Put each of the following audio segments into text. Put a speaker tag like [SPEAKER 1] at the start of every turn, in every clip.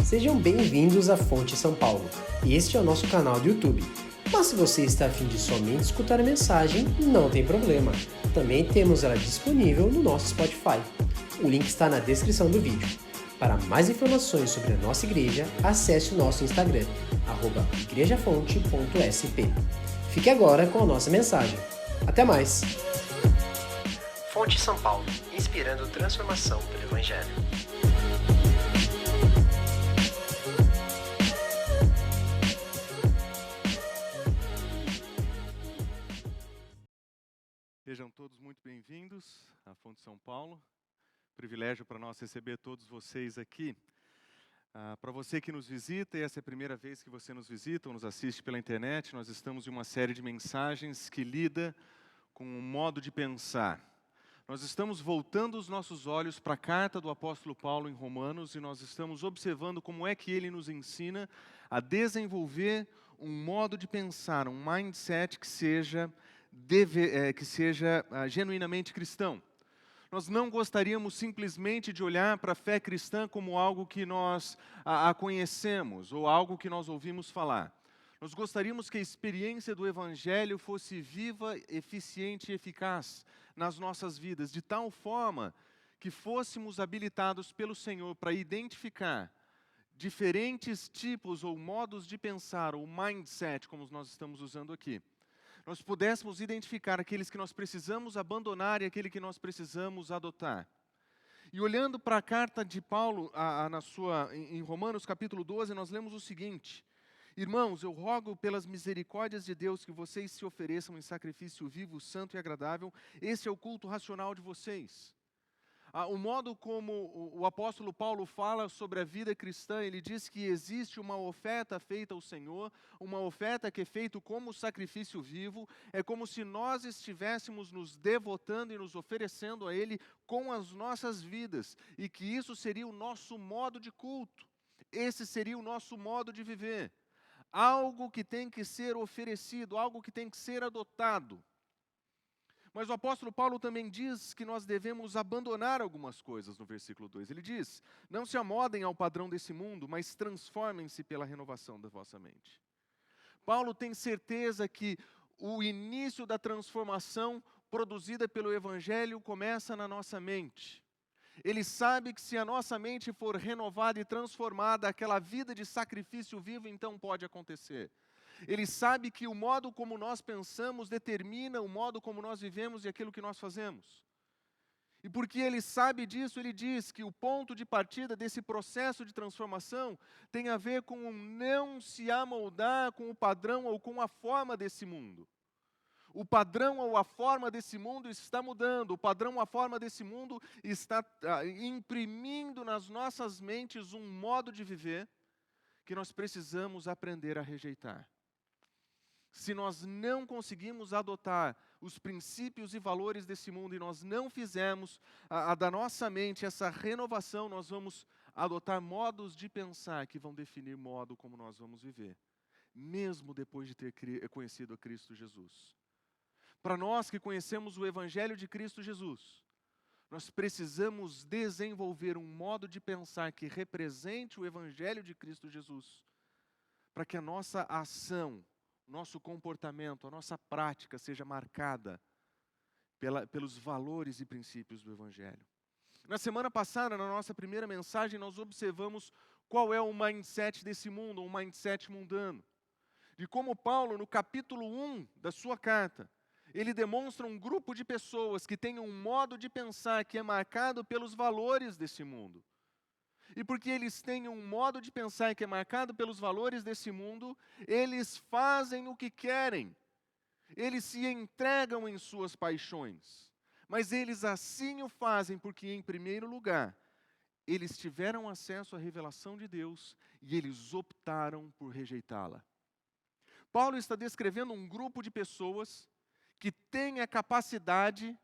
[SPEAKER 1] Sejam bem-vindos à Fonte São Paulo. Este é o nosso canal do YouTube. Mas se você está a fim de somente escutar a mensagem, não tem problema. Também temos ela disponível no nosso Spotify. O link está na descrição do vídeo. Para mais informações sobre a nossa igreja, acesse o nosso Instagram, @igrejafonte.sp. Fique agora com a nossa mensagem. Até mais! Fonte São Paulo, inspirando transformação pelo Evangelho.
[SPEAKER 2] Sejam todos muito bem-vindos à Fonte São Paulo. Privilégio para nós receber todos vocês aqui. Para você que nos visita, e essa é a primeira vez que você nos visita ou nos assiste pela internet, nós estamos em uma série de mensagens que lida com o modo de pensar. Nós estamos voltando os nossos olhos para a carta do apóstolo Paulo em Romanos e nós estamos observando como é que ele nos ensina a desenvolver um modo de pensar, um mindset que seja genuinamente cristão. Nós não gostaríamos simplesmente de olhar para a fé cristã como algo que nós a conhecemos ou algo que nós ouvimos falar. Nós gostaríamos que a experiência do Evangelho fosse viva, eficiente e eficaz nas nossas vidas, de tal forma que fôssemos habilitados pelo Senhor para identificar diferentes tipos ou modos de pensar, ou mindset, como nós estamos usando aqui. Nós pudéssemos identificar aqueles que nós precisamos abandonar e aquele que nós precisamos adotar. E olhando para a carta de Paulo em Romanos capítulo 12, nós lemos o seguinte: Irmãos, eu rogo pelas misericórdias de Deus que vocês se ofereçam em sacrifício vivo, santo e agradável. Esse é o culto racional de vocês. O modo como o apóstolo Paulo fala sobre a vida cristã, ele diz que existe uma oferta feita ao Senhor, uma oferta que é feita como sacrifício vivo, é como se nós estivéssemos nos devotando e nos oferecendo a Ele com as nossas vidas, e que isso seria o nosso modo de culto, esse seria o nosso modo de viver, algo que tem que ser oferecido, algo que tem que ser adotado. Mas o apóstolo Paulo também diz que nós devemos abandonar algumas coisas no versículo 2. Ele diz: não se amodem ao padrão desse mundo, mas transformem-se pela renovação da vossa mente. Paulo tem certeza que o início da transformação produzida pelo Evangelho começa na nossa mente. Ele sabe que se a nossa mente for renovada e transformada, aquela vida de sacrifício vivo então pode acontecer. Ele sabe que o modo como nós pensamos determina o modo como nós vivemos e aquilo que nós fazemos. E porque ele sabe disso, ele diz que o ponto de partida desse processo de transformação tem a ver com não se amoldar com o padrão ou com a forma desse mundo. O padrão ou a forma desse mundo está mudando, o padrão ou a forma desse mundo está imprimindo nas nossas mentes um modo de viver que nós precisamos aprender a rejeitar. Se nós não conseguimos adotar os princípios e valores desse mundo e nós não fizermos da nossa mente essa renovação, nós vamos adotar modos de pensar que vão definir o modo como nós vamos viver, mesmo depois de ter conhecido a Cristo Jesus. Para nós que conhecemos o Evangelho de Cristo Jesus, nós precisamos desenvolver um modo de pensar que represente o Evangelho de Cristo Jesus, para que a nossa ação, nosso comportamento, a nossa prática seja marcada pelos valores e princípios do Evangelho. Na semana passada, na nossa primeira mensagem, nós observamos qual é o mindset desse mundo, um mindset mundano. De como Paulo, no capítulo 1 da sua carta, ele demonstra um grupo de pessoas que têm um modo de pensar que é marcado pelos valores desse mundo. E porque eles têm um modo de pensar que é marcado pelos valores desse mundo, eles fazem o que querem. Eles se entregam em suas paixões. Mas eles assim o fazem porque, em primeiro lugar, eles tiveram acesso à revelação de Deus e eles optaram por rejeitá-la. Paulo está descrevendo um grupo de pessoas que têm a capacidade,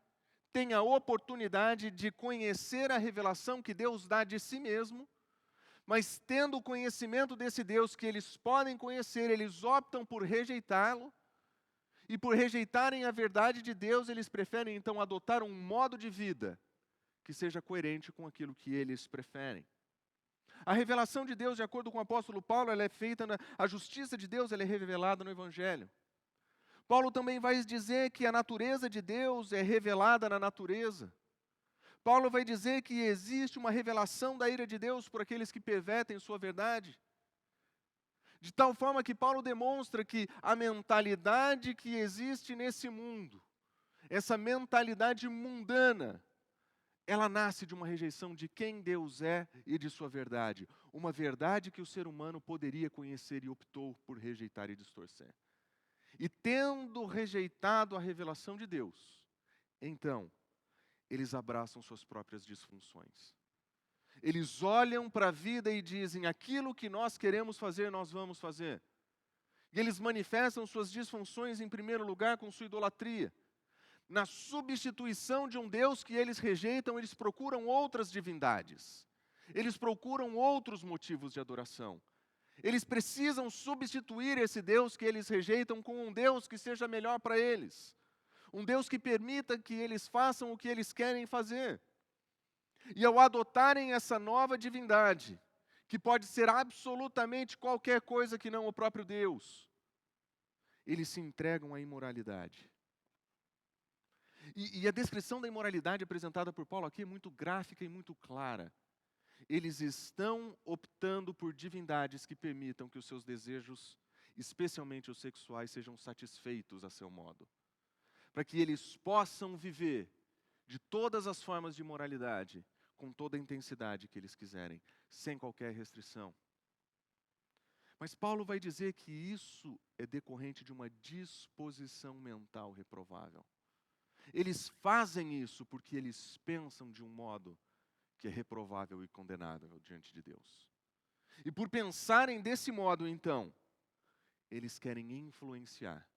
[SPEAKER 2] tem a oportunidade de conhecer a revelação que Deus dá de si mesmo, mas tendo o conhecimento desse Deus que eles podem conhecer, eles optam por rejeitá-lo, e por rejeitarem a verdade de Deus, eles preferem então adotar um modo de vida que seja coerente com aquilo que eles preferem. A revelação de Deus, de acordo com o apóstolo Paulo, ela é feita, a justiça de Deus ela é revelada no Evangelho. Paulo também vai dizer que a natureza de Deus é revelada na natureza. Paulo vai dizer que existe uma revelação da ira de Deus por aqueles que pervertem sua verdade. De tal forma que Paulo demonstra que a mentalidade que existe nesse mundo, essa mentalidade mundana, ela nasce de uma rejeição de quem Deus é e de sua verdade. Uma verdade que o ser humano poderia conhecer e optou por rejeitar e distorcer. E tendo rejeitado a revelação de Deus, então, eles abraçam suas próprias disfunções. Eles olham para a vida e dizem, aquilo que nós queremos fazer, nós vamos fazer. E eles manifestam suas disfunções, em primeiro lugar, com sua idolatria. Na substituição de um Deus que eles rejeitam, eles procuram outras divindades. Eles procuram outros motivos de adoração. Eles precisam substituir esse Deus que eles rejeitam com um Deus que seja melhor para eles. Um Deus que permita que eles façam o que eles querem fazer. E ao adotarem essa nova divindade, que pode ser absolutamente qualquer coisa que não o próprio Deus, eles se entregam à imoralidade. E a descrição da imoralidade apresentada por Paulo aqui é muito gráfica e muito clara. Eles estão optando por divindades que permitam que os seus desejos, especialmente os sexuais, sejam satisfeitos a seu modo. Para que eles possam viver de todas as formas de imoralidade, com toda a intensidade que eles quiserem, sem qualquer restrição. Mas Paulo vai dizer que isso é decorrente de uma disposição mental reprovável. Eles fazem isso porque eles pensam de um modo que é reprovável e condenável diante de Deus. E por pensarem desse modo, então, eles querem influenciar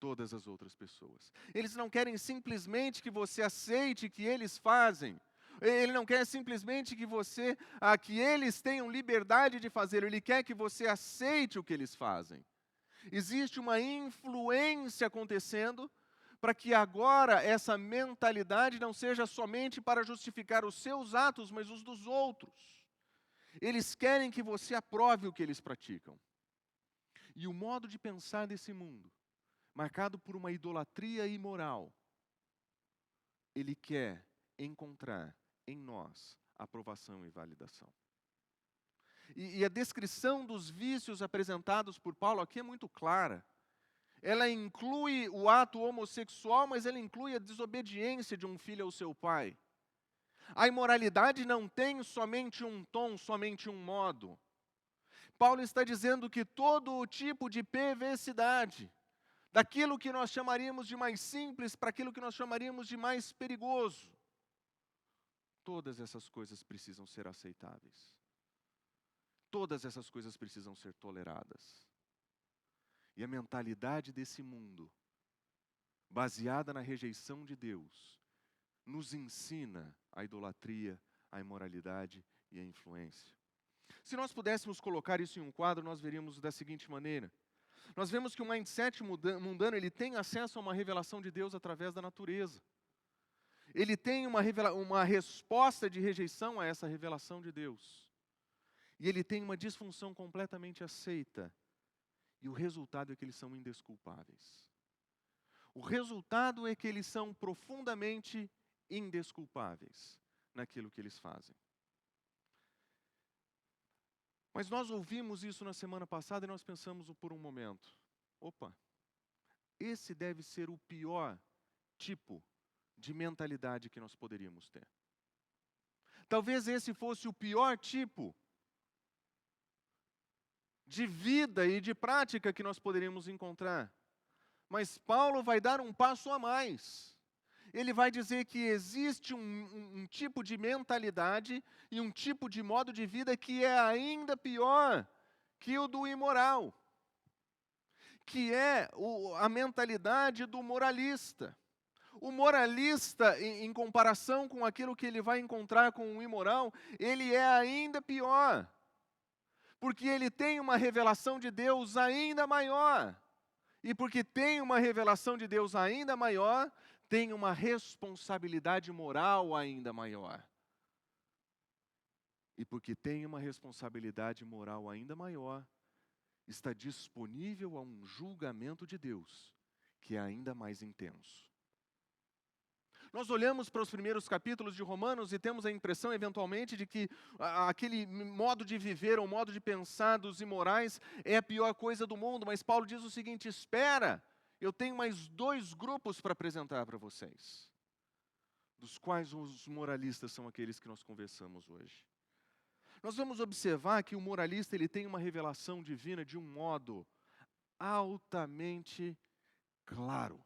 [SPEAKER 2] todas as outras pessoas. Eles não querem simplesmente que você aceite o que eles fazem. Ele não quer simplesmente que eles tenham liberdade de fazer. Ele quer que você aceite o que eles fazem. Existe uma influência acontecendo para que agora essa mentalidade não seja somente para justificar os seus atos, mas os dos outros. Eles querem que você aprove o que eles praticam. E o modo de pensar desse mundo, marcado por uma idolatria imoral, ele quer encontrar em nós aprovação e validação. E a descrição dos vícios apresentados por Paulo aqui é muito clara. Ela inclui o ato homossexual, mas ela inclui a desobediência de um filho ao seu pai. A imoralidade não tem somente um tom, somente um modo. Paulo está dizendo que todo tipo de perversidade, daquilo que nós chamaríamos de mais simples para aquilo que nós chamaríamos de mais perigoso, todas essas coisas precisam ser aceitáveis. Todas essas coisas precisam ser toleradas. E a mentalidade desse mundo, baseada na rejeição de Deus, nos ensina a idolatria, a imoralidade e a influência. Se nós pudéssemos colocar isso em um quadro, nós veríamos da seguinte maneira. Nós vemos que o mindset mundano, ele tem acesso a uma revelação de Deus através da natureza. Ele tem uma resposta de rejeição a essa revelação de Deus. E ele tem uma disfunção completamente aceita. E o resultado é que eles são indesculpáveis. O resultado é que eles são profundamente indesculpáveis naquilo que eles fazem. Mas nós ouvimos isso na semana passada e nós pensamos por um momento. Opa, esse deve ser o pior tipo de mentalidade que nós poderíamos ter. Talvez esse fosse o pior tipo de vida e de prática que nós poderíamos encontrar. Mas Paulo vai dar um passo a mais. Ele vai dizer que existe um tipo de mentalidade e um tipo de modo de vida que é ainda pior que o do imoral, que é a mentalidade do moralista. O moralista, em comparação com aquilo que ele vai encontrar com o imoral, ele é ainda pior, porque ele tem uma revelação de Deus ainda maior. E porque tem uma revelação de Deus ainda maior, tem uma responsabilidade moral ainda maior. e porque tem uma responsabilidade moral ainda maior, está disponível a um julgamento de Deus, que é ainda mais intenso. Nós olhamos para os primeiros capítulos de Romanos e temos a impressão, eventualmente, de que aquele modo de viver ou modo de pensar dos imorais é a pior coisa do mundo, mas Paulo diz o seguinte: espera, eu tenho mais 2 grupos para apresentar para vocês, dos quais os moralistas são aqueles que nós conversamos hoje. Nós vamos observar que o moralista ele tem uma revelação divina de um modo altamente claro.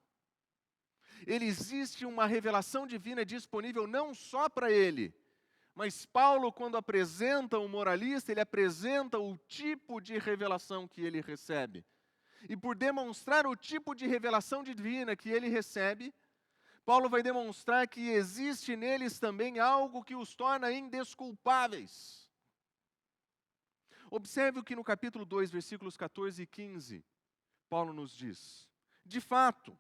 [SPEAKER 2] Existe uma revelação divina disponível não só para ele, mas Paulo, quando apresenta o moralista, ele apresenta o tipo de revelação que ele recebe. E por demonstrar o tipo de revelação divina que ele recebe, Paulo vai demonstrar que existe neles também algo que os torna indesculpáveis. Observe o que no capítulo 2, versículos 14 e 15, Paulo nos diz: de fato,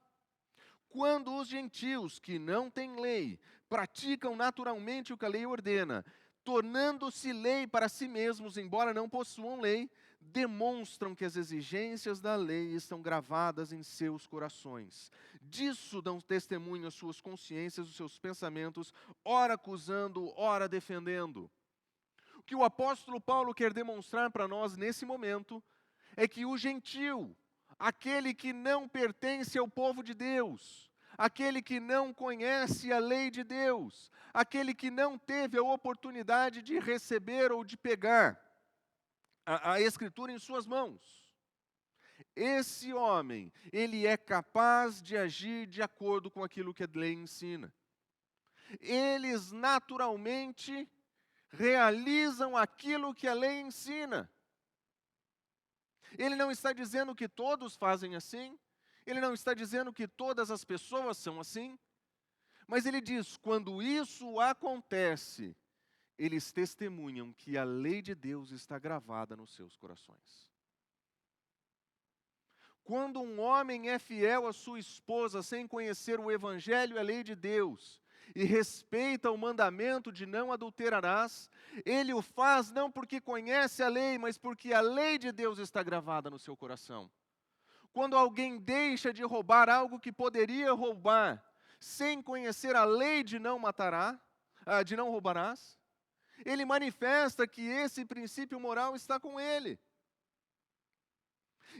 [SPEAKER 2] quando os gentios que não têm lei praticam naturalmente o que a lei ordena, tornando-se lei para si mesmos, embora não possuam lei, demonstram que as exigências da lei estão gravadas em seus corações. Disso dão testemunho as suas consciências, os seus pensamentos, ora acusando, ora defendendo. O que o apóstolo Paulo quer demonstrar para nós nesse momento é que o gentio, aquele que não pertence ao povo de Deus, aquele que não conhece a lei de Deus, aquele que não teve a oportunidade de receber ou de pegar a Escritura em suas mãos, esse homem, ele é capaz de agir de acordo com aquilo que a lei ensina. Eles naturalmente realizam aquilo que a lei ensina. Ele não está dizendo que todos fazem assim, ele não está dizendo que todas as pessoas são assim, mas ele diz: quando isso acontece, eles testemunham que a lei de Deus está gravada nos seus corações. Quando um homem é fiel à sua esposa sem conhecer o Evangelho e a lei de Deus, e respeita o mandamento de não adulterarás, ele o faz não porque conhece a lei, mas porque a lei de Deus está gravada no seu coração. Quando alguém deixa de roubar algo que poderia roubar, sem conhecer a lei de não roubarás, ele manifesta que esse princípio moral está com ele.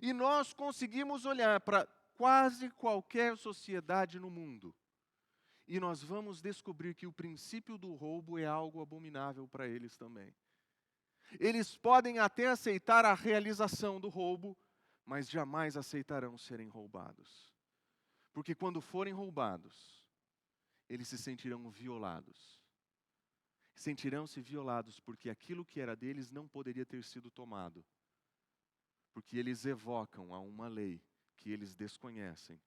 [SPEAKER 2] E nós conseguimos olhar para quase qualquer sociedade no mundo, e nós vamos descobrir que o princípio do roubo é algo abominável para eles também. Eles podem até aceitar a realização do roubo, mas jamais aceitarão serem roubados. Porque quando forem roubados, eles se sentirão violados. Sentirão-se violados porque aquilo que era deles não poderia ter sido tomado. Porque eles evocam a uma lei que eles desconhecem,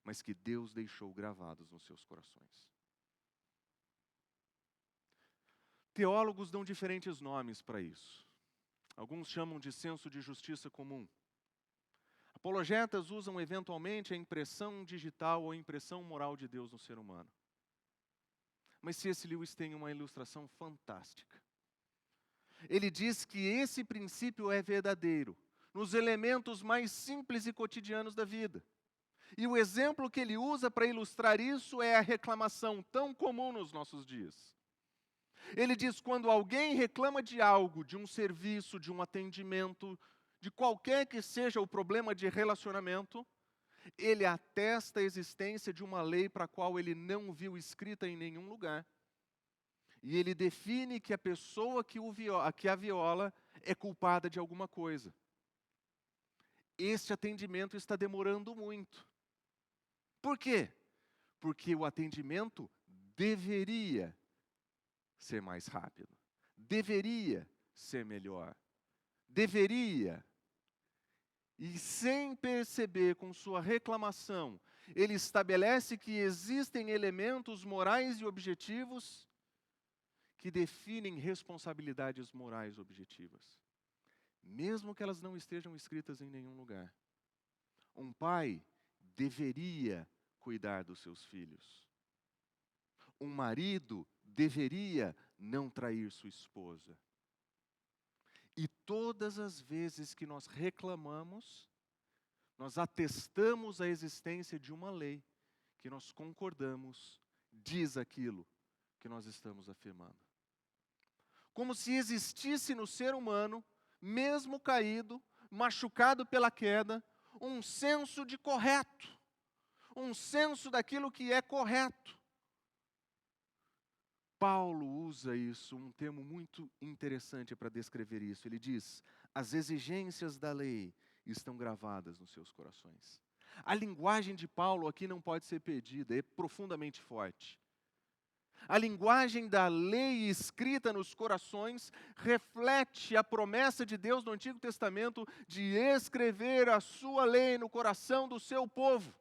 [SPEAKER 2] mas que Deus deixou gravados nos seus corações. Teólogos dão diferentes nomes para isso. Alguns chamam de senso de justiça comum. Apologetas usam eventualmente a impressão digital ou impressão moral de Deus no ser humano. Mas C.S. Lewis tem uma ilustração fantástica. Ele diz que esse princípio é verdadeiro nos elementos mais simples e cotidianos da vida. E o exemplo que ele usa para ilustrar isso é a reclamação tão comum nos nossos dias. Ele diz: quando alguém reclama de algo, de um serviço, de um atendimento, de qualquer que seja o problema de relacionamento, ele atesta a existência de uma lei para a qual ele não viu escrita em nenhum lugar. E ele define que a pessoa que a viola é culpada de alguma coisa. Este atendimento está demorando muito. Por quê? Porque o atendimento deveria ser mais rápido, deveria ser melhor, deveria. E sem perceber com sua reclamação, ele estabelece que existem elementos morais e objetivos que definem responsabilidades morais objetivas, mesmo que elas não estejam escritas em nenhum lugar. Um pai deveria cuidar dos seus filhos. Um marido deveria não trair sua esposa. todas as vezes que nós reclamamos, nós atestamos a existência de uma lei que nós concordamos, diz aquilo que nós estamos afirmando. Como se existisse no ser humano, mesmo caído, machucado pela queda, um senso de correto, um senso daquilo que é correto. Paulo usa isso, um termo muito interessante para descrever isso. Ele diz: as exigências da lei estão gravadas nos seus corações. A linguagem de Paulo aqui não pode ser perdida, é profundamente forte. A linguagem da lei escrita nos corações reflete a promessa de Deus no Antigo Testamento de escrever a sua lei no coração do seu povo.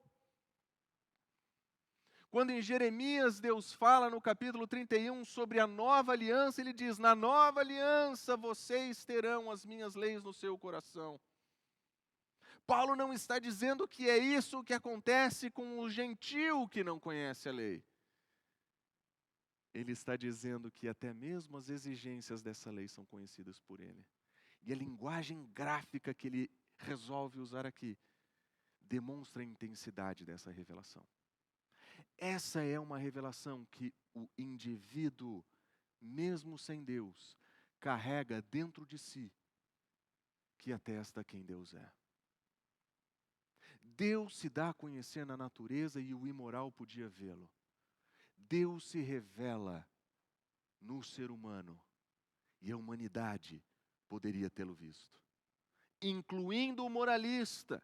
[SPEAKER 2] Quando em Jeremias Deus fala no capítulo 31 sobre a nova aliança, Ele diz: na nova aliança vocês terão as minhas leis no seu coração. Paulo não está dizendo que é isso que acontece com o gentio que não conhece a lei. Ele está dizendo que até mesmo as exigências dessa lei são conhecidas por ele. E a linguagem gráfica que ele resolve usar aqui demonstra a intensidade dessa revelação. Essa é uma revelação que o indivíduo, mesmo sem Deus, carrega dentro de si, que atesta quem Deus é. Deus se dá a conhecer na natureza e o imoral podia vê-lo. Deus se revela no ser humano e a humanidade poderia tê-lo visto, incluindo o moralista,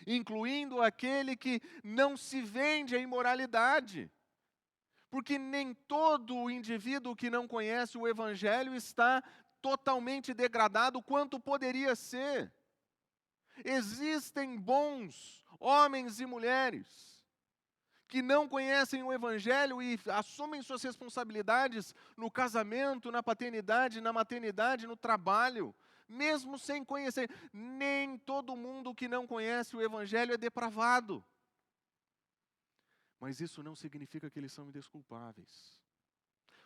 [SPEAKER 2] incluindo aquele que não se vende à imoralidade, porque nem todo indivíduo que não conhece o Evangelho está totalmente degradado quanto poderia ser. Existem bons homens e mulheres que não conhecem o Evangelho e assumem suas responsabilidades no casamento, na paternidade, na maternidade, no trabalho, mesmo sem conhecer. Nem todo mundo que não conhece o Evangelho é depravado. Mas isso não significa que eles são indesculpáveis.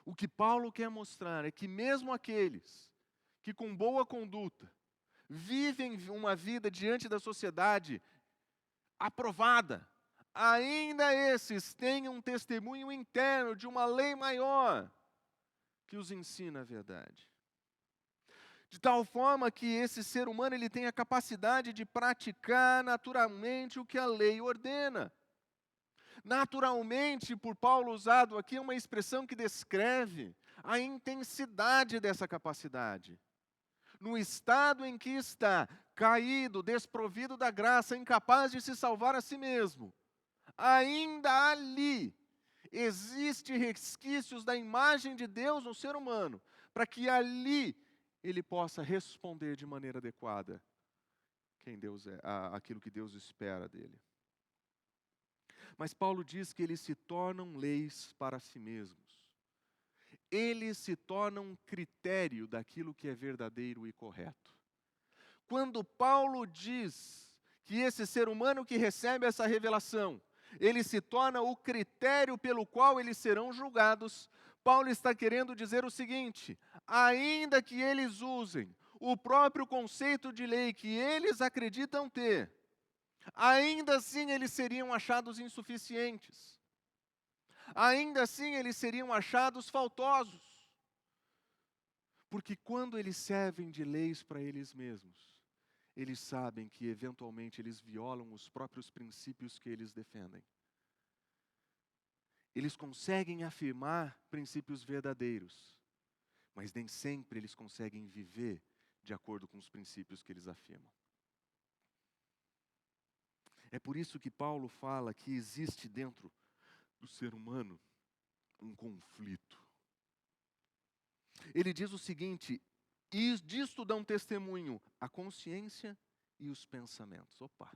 [SPEAKER 2] O que Paulo quer mostrar é que mesmo aqueles que com boa conduta vivem uma vida diante da sociedade aprovada, ainda esses têm um testemunho interno de uma lei maior que os ensina a verdade. De tal forma que esse ser humano ele tem a capacidade de praticar naturalmente o que a lei ordena. Naturalmente, por Paulo usado aqui, é uma expressão que descreve a intensidade dessa capacidade. No estado em que está, caído, desprovido da graça, incapaz de se salvar a si mesmo, ainda ali existem resquícios da imagem de Deus no ser humano, para que ali ele possa responder de maneira adequada quem Deus é, aquilo que Deus espera dele. Mas Paulo diz que eles se tornam leis para si mesmos. Eles se tornam um critério daquilo que é verdadeiro e correto. Quando Paulo diz que esse ser humano que recebe essa revelação, ele se torna o critério pelo qual eles serão julgados, Paulo está querendo dizer o seguinte: ainda que eles usem o próprio conceito de lei que eles acreditam ter, ainda assim eles seriam achados insuficientes. Ainda assim eles seriam achados faltosos. Porque quando eles servem de leis para eles mesmos, eles sabem que eventualmente eles violam os próprios princípios que eles defendem. Eles conseguem afirmar princípios verdadeiros, mas nem sempre eles conseguem viver de acordo com os princípios que eles afirmam. É por isso que Paulo fala que existe dentro do ser humano um conflito. Ele diz o seguinte: e disto dão testemunho a consciência e os pensamentos. Opa!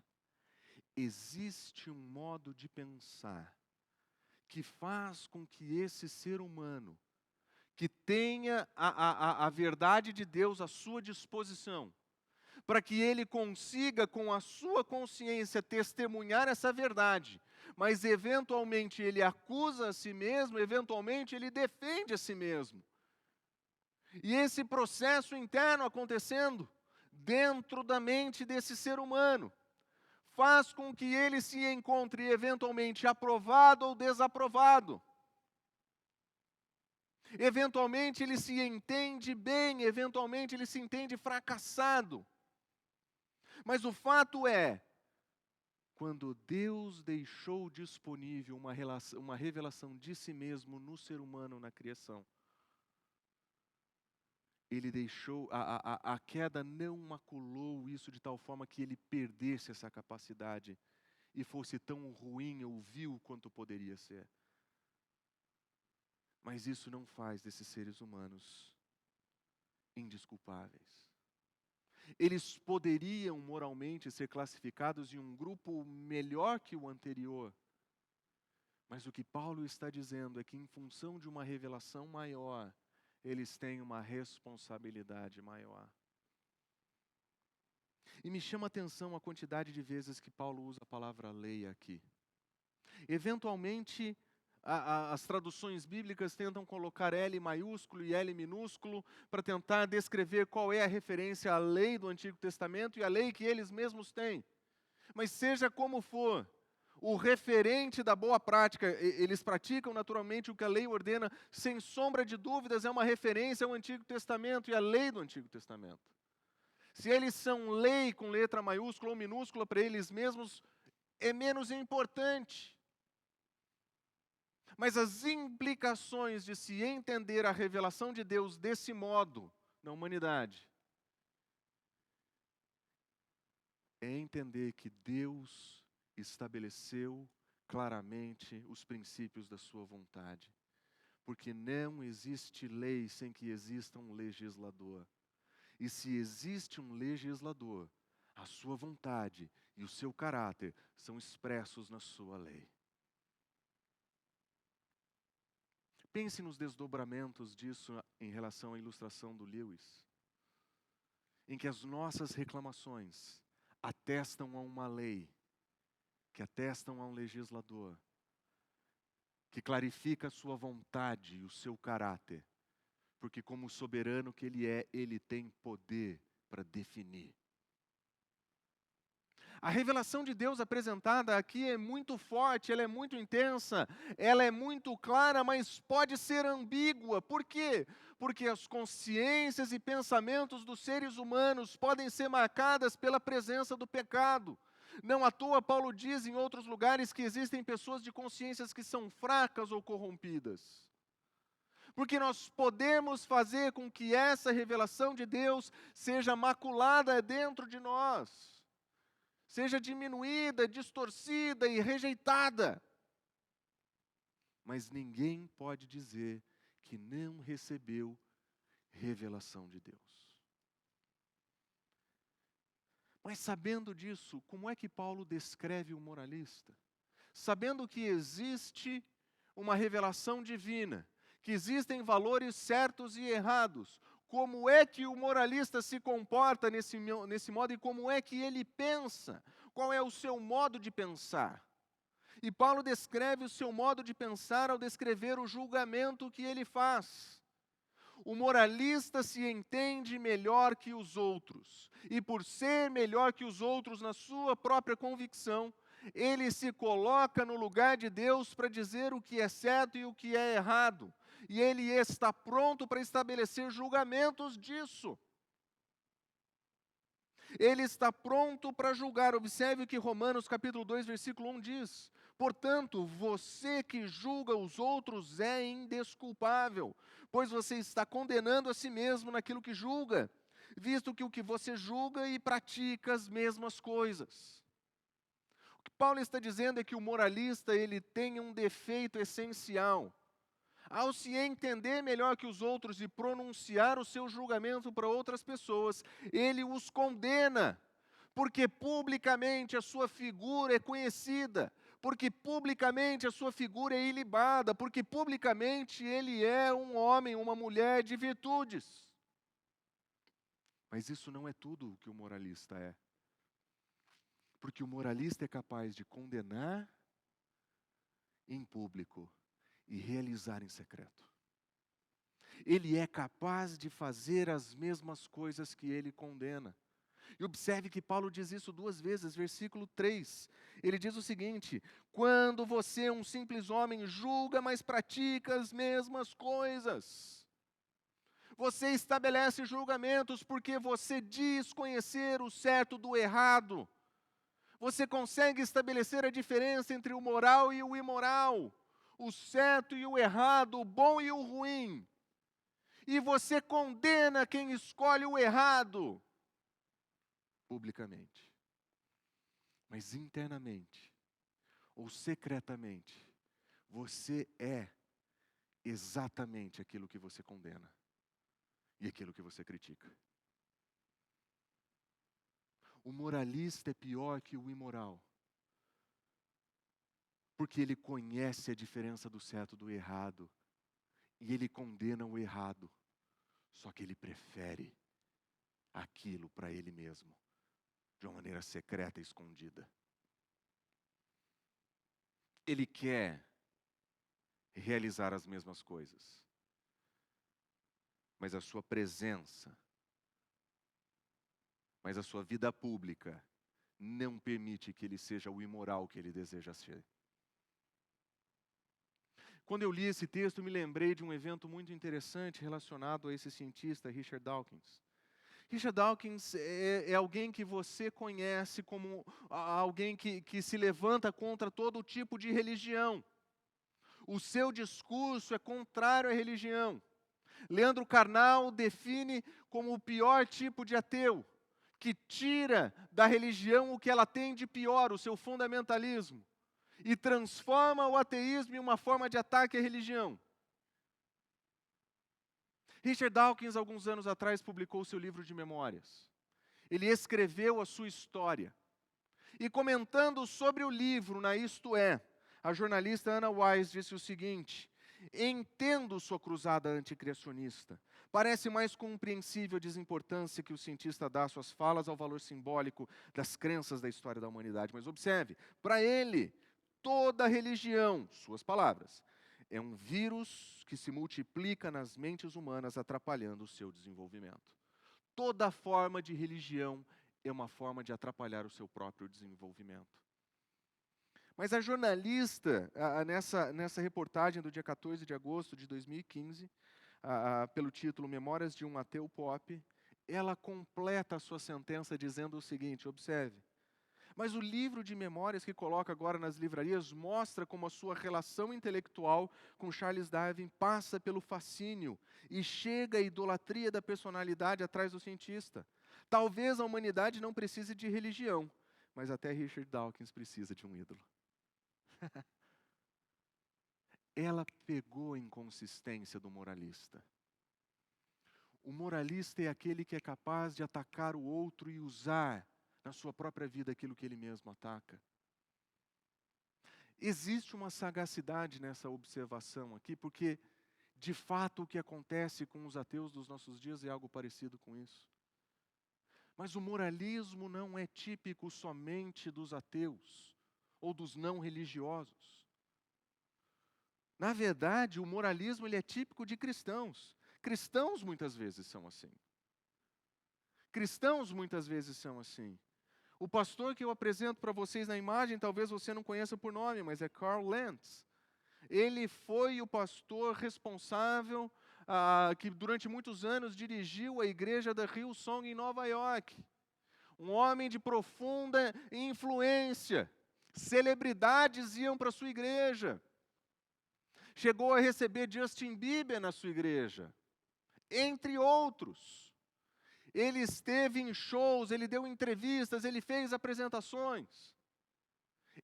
[SPEAKER 2] Existe um modo de pensar que faz com que esse ser humano, que tenha a verdade de Deus à sua disposição, para que ele consiga com a sua consciência testemunhar essa verdade, mas eventualmente ele acusa a si mesmo, eventualmente ele defende a si mesmo. E esse processo interno acontecendo dentro da mente desse ser humano faz com que ele se encontre eventualmente aprovado ou desaprovado. Eventualmente ele se entende bem, eventualmente ele se entende fracassado. Mas o fato é, quando Deus deixou disponível uma revelação de si mesmo no ser humano na criação, ele deixou, a queda não maculou isso de tal forma que ele perdesse essa capacidade e fosse tão ruim ou vil quanto poderia ser. Mas isso não faz desses seres humanos indesculpáveis. Eles poderiam moralmente ser classificados em um grupo melhor que o anterior. Mas o que Paulo está dizendo é que, em função de uma revelação maior, eles têm uma responsabilidade maior. E me chama a atenção a quantidade de vezes que Paulo usa a palavra lei aqui. Eventualmente, as traduções bíblicas tentam colocar L maiúsculo e L minúsculo para tentar descrever qual é a referência à lei do Antigo Testamento e à lei que eles mesmos têm. Mas seja como for, o referente da boa prática, eles praticam naturalmente o que a lei ordena, sem sombra de dúvidas, é uma referência ao Antigo Testamento e à lei do Antigo Testamento. Se eles são lei com letra maiúscula ou minúscula para eles mesmos, é menos importante. Mas as implicações de se entender a revelação de Deus desse modo na humanidade é entender que Deus estabeleceu claramente os princípios da sua vontade. Porque não existe lei sem que exista um legislador. E se existe um legislador, a sua vontade e o seu caráter são expressos na sua lei. Pense nos desdobramentos disso em relação à ilustração do Lewis, em que as nossas reclamações atestam a uma lei, que atestam a um legislador, que clarifica a sua vontade e o seu caráter, porque como soberano que ele tem poder para definir. A revelação de Deus apresentada aqui é muito forte, ela é muito intensa, ela é muito clara, mas pode ser ambígua. Por quê? Porque as consciências e pensamentos dos seres humanos podem ser marcadas pela presença do pecado. Não à toa, Paulo diz em outros lugares que existem pessoas de consciências que são fracas ou corrompidas. Porque nós podemos fazer com que essa revelação de Deus seja maculada dentro de nós. Seja diminuída, distorcida e rejeitada. Mas ninguém pode dizer que não recebeu revelação de Deus. Mas sabendo disso, como é que Paulo descreve o moralista? Sabendo que existe uma revelação divina, que existem valores certos e errados, como é que o moralista se comporta nesse modo e como é que ele pensa? Qual é o seu modo de pensar? E Paulo descreve o seu modo de pensar ao descrever o julgamento que ele faz. O moralista se entende melhor que os outros, e por ser melhor que os outros na sua própria convicção, ele se coloca no lugar de Deus para dizer o que é certo e o que é errado. E ele está pronto para estabelecer julgamentos disso. Ele está pronto para julgar. Observe o que Romanos capítulo 2, versículo 1 diz. Portanto, você que julga os outros é indesculpável, pois você está condenando a si mesmo naquilo que julga, visto que o que você julga e pratica as mesmas coisas. O que Paulo está dizendo é que o moralista, ele tem um defeito essencial. Ao se entender melhor que os outros e pronunciar o seu julgamento para outras pessoas, ele os condena, porque publicamente a sua figura é conhecida, porque publicamente a sua figura é ilibada, porque publicamente ele é um homem, uma mulher de virtudes. Mas isso não é tudo o que o moralista é. Porque o moralista é capaz de condenar em público e realizar em secreto. Ele é capaz de fazer as mesmas coisas que ele condena. E observe que Paulo diz isso 2 vezes, versículo 3. Ele diz o seguinte: quando você, um simples homem, julga, mas pratica as mesmas coisas. Você estabelece julgamentos porque você diz conhecer o certo do errado. Você consegue estabelecer a diferença entre o moral e o imoral, o certo e o errado, o bom e o ruim. E você condena quem escolhe o errado publicamente. Mas internamente, ou secretamente, você é exatamente aquilo que você condena e aquilo que você critica. O moralista é pior que o imoral, porque ele conhece a diferença do certo e do errado, e ele condena o errado, só que ele prefere aquilo para ele mesmo, de uma maneira secreta e escondida. Ele quer realizar as mesmas coisas, mas a sua presença, mas a sua vida pública não permite que ele seja o imoral que ele deseja ser. Quando eu li esse texto, eu me lembrei de um evento muito interessante relacionado a esse cientista, Richard Dawkins. Richard Dawkins é alguém que você conhece como alguém que se levanta contra todo tipo de religião. O seu discurso é contrário à religião. Leandro Carnal define como o pior tipo de ateu, que tira da religião o que ela tem de pior, o seu fundamentalismo, e transforma o ateísmo em uma forma de ataque à religião. Richard Dawkins, alguns anos atrás, publicou seu livro de memórias. Ele escreveu a sua história. E comentando sobre o livro na Isto É, a jornalista Anna Wise disse o seguinte: entendo sua cruzada anticriacionista. Parece mais compreensível a desimportância que o cientista dá às suas falas ao valor simbólico das crenças da história da humanidade. Mas observe, para ele, toda religião, suas palavras, é um vírus que se multiplica nas mentes humanas, atrapalhando o seu desenvolvimento. Toda forma de religião é uma forma de atrapalhar o seu próprio desenvolvimento. Mas a jornalista, nessa reportagem do dia 14 de agosto de 2015, pelo título Memórias de um Ateu Pop, ela completa a sua sentença dizendo o seguinte, observe: mas o livro de memórias que coloca agora nas livrarias mostra como a sua relação intelectual com Charles Darwin passa pelo fascínio e chega à idolatria da personalidade atrás do cientista. Talvez a humanidade não precise de religião, mas até Richard Dawkins precisa de um ídolo. Ela pegou a inconsistência do moralista. O moralista é aquele que é capaz de atacar o outro e usar na sua própria vida aquilo que ele mesmo ataca. Existe uma sagacidade nessa observação aqui, porque, de fato, o que acontece com os ateus dos nossos dias é algo parecido com isso. Mas o moralismo não é típico somente dos ateus ou dos não religiosos. Na verdade, o moralismo ele é típico de cristãos. Cristãos muitas vezes são assim. Cristãos muitas vezes são assim. O pastor que eu apresento para vocês na imagem, talvez você não conheça por nome, mas é Carl Lentz. Ele foi o pastor responsável, que durante muitos anos dirigiu a igreja da Hillsong em Nova York. Um homem de profunda influência. Celebridades iam para a sua igreja. Chegou a receber Justin Bieber na sua igreja, entre outros. Ele esteve em shows, ele deu entrevistas, ele fez apresentações.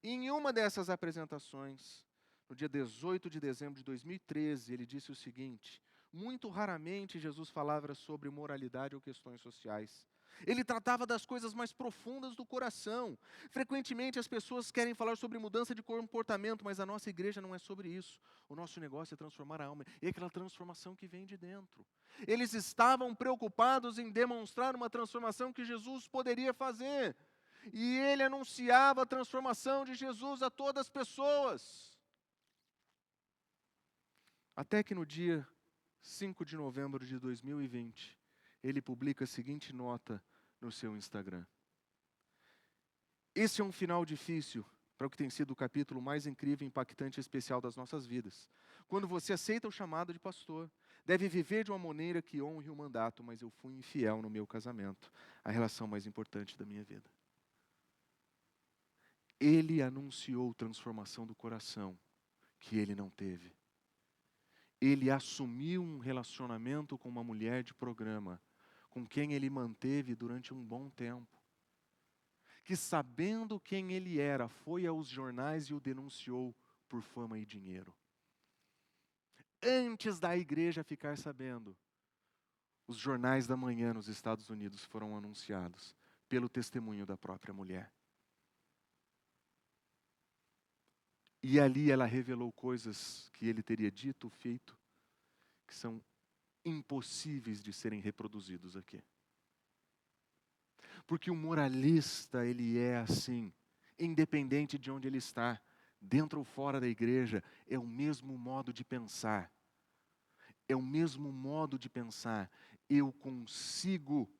[SPEAKER 2] E em uma dessas apresentações, no dia 18 de dezembro de 2013, ele disse o seguinte: muito raramente Jesus falava sobre moralidade ou questões sociais. Ele tratava das coisas mais profundas do coração. Frequentemente as pessoas querem falar sobre mudança de comportamento, mas a nossa igreja não é sobre isso. O nosso negócio é transformar a alma, e aquela transformação que vem de dentro. Eles estavam preocupados em demonstrar uma transformação que Jesus poderia fazer. E ele anunciava a transformação de Jesus a todas as pessoas. Até que no dia 5 de novembro de 2020, ele publica a seguinte nota no seu Instagram. Esse é um final difícil para o que tem sido o capítulo mais incrível, impactante e especial das nossas vidas. Quando você aceita o chamado de pastor, deve viver de uma maneira que honre o mandato, mas eu fui infiel no meu casamento, a relação mais importante da minha vida. Ele anunciou transformação do coração que ele não teve. Ele assumiu um relacionamento com uma mulher de programa, com quem ele manteve durante um bom tempo, que sabendo quem ele era, foi aos jornais e o denunciou por fama e dinheiro. Antes da igreja ficar sabendo, os jornais da manhã nos Estados Unidos foram anunciados pelo testemunho da própria mulher. E ali ela revelou coisas que ele teria dito, feito, que são impossíveis de serem reproduzidos aqui. Porque o moralista, ele é assim, independente de onde ele está, dentro ou fora da igreja, é o mesmo modo de pensar. É o mesmo modo de pensar. Eu consigo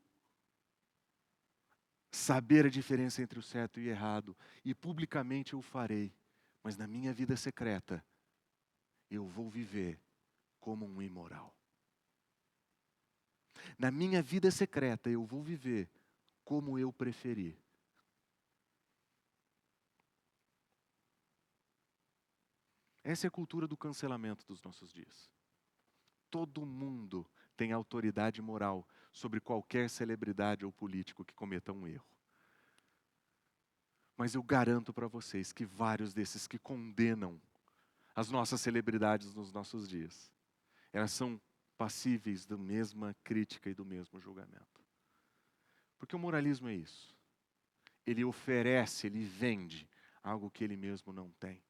[SPEAKER 2] saber a diferença entre o certo e o errado, e publicamente eu farei, mas na minha vida secreta, eu vou viver como um imoral. Na minha vida secreta, eu vou viver como eu preferir. Essa é a cultura do cancelamento dos nossos dias. Todo mundo tem autoridade moral sobre qualquer celebridade ou político que cometa um erro. Mas eu garanto para vocês que vários desses que condenam as nossas celebridades nos nossos dias, elas são passíveis da mesma crítica e do mesmo julgamento. Porque o moralismo é isso. Ele oferece, ele vende algo que ele mesmo não tem.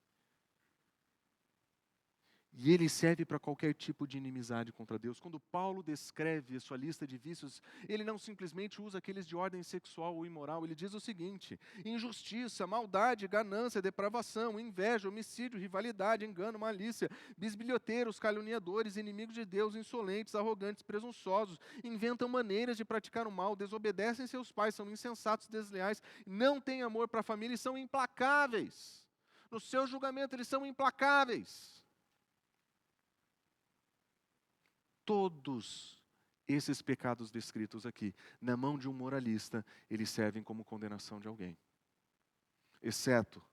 [SPEAKER 2] E ele serve para qualquer tipo de inimizade contra Deus. Quando Paulo descreve a sua lista de vícios, ele não simplesmente usa aqueles de ordem sexual ou imoral. Ele diz o seguinte: injustiça, maldade, ganância, depravação, inveja, homicídio, rivalidade, engano, malícia, bisbilhoteiros, caluniadores, inimigos de Deus, insolentes, arrogantes, presunçosos, inventam maneiras de praticar o mal, desobedecem seus pais, são insensatos, desleais, não têm amor para a família e são implacáveis. No seu julgamento, eles são implacáveis. Todos esses pecados descritos aqui, na mão de um moralista, eles servem como condenação de alguém. Exceto